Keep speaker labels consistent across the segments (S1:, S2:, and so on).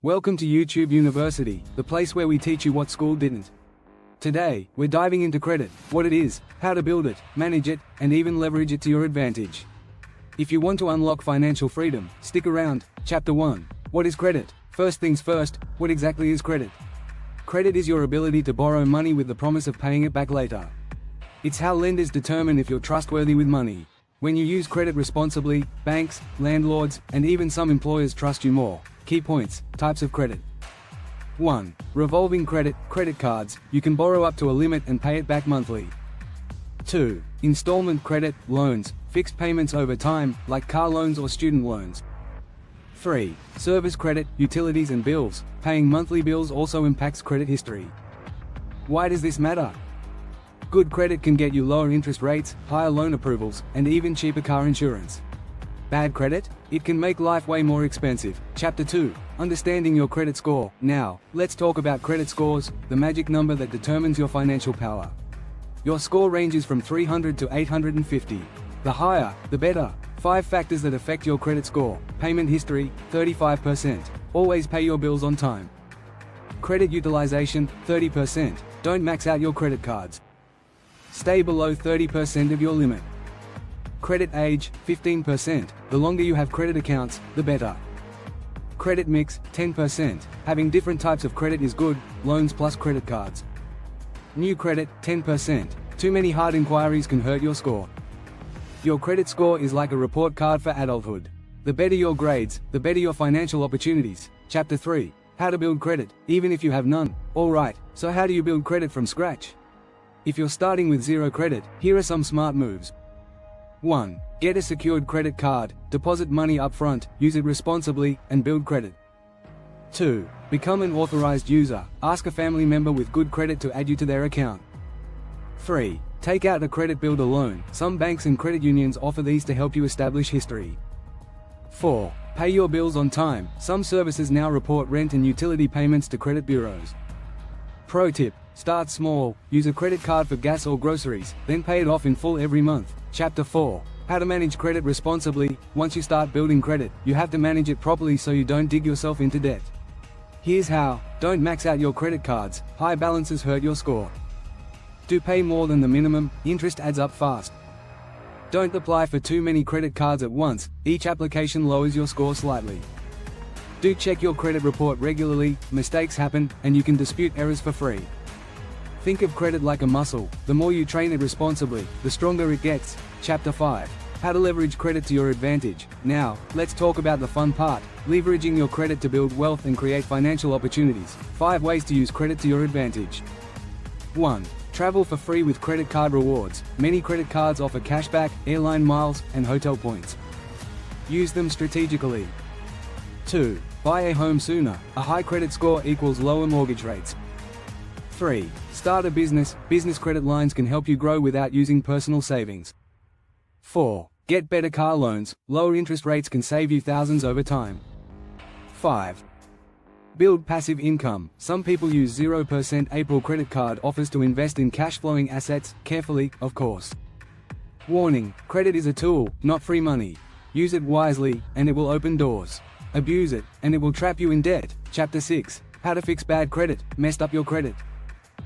S1: Welcome to YouTube University, the place where we teach you what school didn't. Today, we're diving into credit, what it is, how to build it, manage it, and even leverage it to your advantage. If you want to unlock financial freedom, stick around. Chapter 1. What is credit? First things first, what exactly is credit? Credit is your ability to borrow money with the promise of paying it back later. It's how lenders determine if you're trustworthy with money. When you use credit responsibly, banks, landlords, and even some employers trust you more. Key points, types of credit. 1. Revolving credit, credit cards. You can borrow up to a limit and pay it back monthly. 2. Installment credit, loans, fixed payments over time, like car loans or student loans. 3. Service credit, utilities and bills. Paying monthly bills also impacts credit history. Why does this matter? Good credit can get you lower interest rates, higher loan approvals, and even cheaper car insurance. Bad credit? It can make life way more expensive. Chapter 2. Understanding your credit score. Now, let's talk about credit scores, the magic number that determines your financial power. Your score ranges from 300 to 850. The higher, the better. 5 factors that affect your credit score. Payment history, 35%. Always pay your bills on time. Credit utilization, 30%. Don't max out your credit cards. Stay below 30% of your limit. Credit age, 15%. The longer you have credit accounts, the better. Credit mix, 10%. Having different types of credit is good, loans plus credit cards. New credit, 10%. Too many hard inquiries can hurt your score. Your credit score is like a report card for adulthood. The better your grades, the better your financial opportunities. Chapter 3. How to build credit, even if you have none. Alright, so how do you build credit from scratch? If you're starting with zero credit, here are some smart moves. 1. Get a secured credit card, deposit money up front, use it responsibly, and build credit. 2. Become an authorized user, ask a family member with good credit to add you to their account. 3. Take out a credit builder loan, some banks and credit unions offer these to help you establish history. 4. Pay your bills on time, some services now report rent and utility payments to credit bureaus. Pro tip. Start small, use a credit card for gas or groceries, then pay it off in full every month. Chapter 4. How to manage credit responsibly. Once you start building credit, you have to manage it properly so you don't dig yourself into debt. Here's how. Don't max out your credit cards, high balances hurt your score. Do pay more than the minimum, interest adds up fast. Don't apply for too many credit cards at once, each application lowers your score slightly. Do check your credit report regularly, mistakes happen, and you can dispute errors for free. Think of credit like a muscle. The more you train it responsibly, the stronger it gets. Chapter 5. How to leverage credit to your advantage. Now, let's talk about the fun part, leveraging your credit to build wealth and create financial opportunities. 5 ways to use credit to your advantage. 1. Travel for free with credit card rewards. Many credit cards offer cashback, airline miles, and hotel points. Use them strategically. 2. Buy a home sooner. A high credit score equals lower mortgage rates. 3. Start a business. Business credit lines can help you grow without using personal savings. 4. Get better car loans. Lower interest rates can save you thousands over time. 5. Build passive income. Some people use 0% April credit card offers to invest in cash-flowing assets, carefully, of course. Warning: credit is a tool, not free money. Use it wisely, and it will open doors. Abuse it, and it will trap you in debt. Chapter 6. How to fix bad credit. Messed up your credit.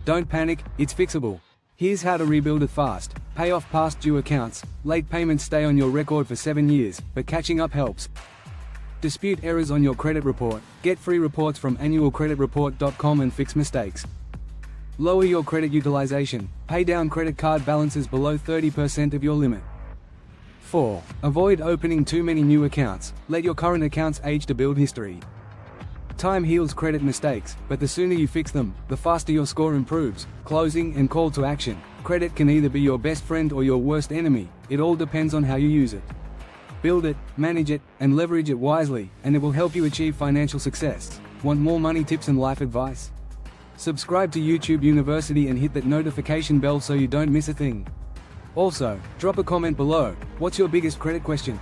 S1: Don't panic, it's fixable. Here's how to rebuild it fast. Pay off past due accounts. Late payments stay on your record for 7 years, but catching up helps. Dispute errors on your credit report. Get free reports from annualcreditreport.com and fix mistakes. Lower your credit utilization. Pay down credit card balances below 30% of your limit. 4. Avoid opening too many new accounts. Let your current accounts age to build history. Time heals credit mistakes, but the sooner you fix them, the faster your score improves. Closing and call to action. Credit can either be your best friend or your worst enemy. It all depends on how you use it. Build it, manage it, and leverage it wisely, and it will help you achieve financial success. Want more money tips and life advice? Subscribe to YouTube University and hit that notification bell so you don't miss a thing. Also, drop a comment below. What's your biggest credit question?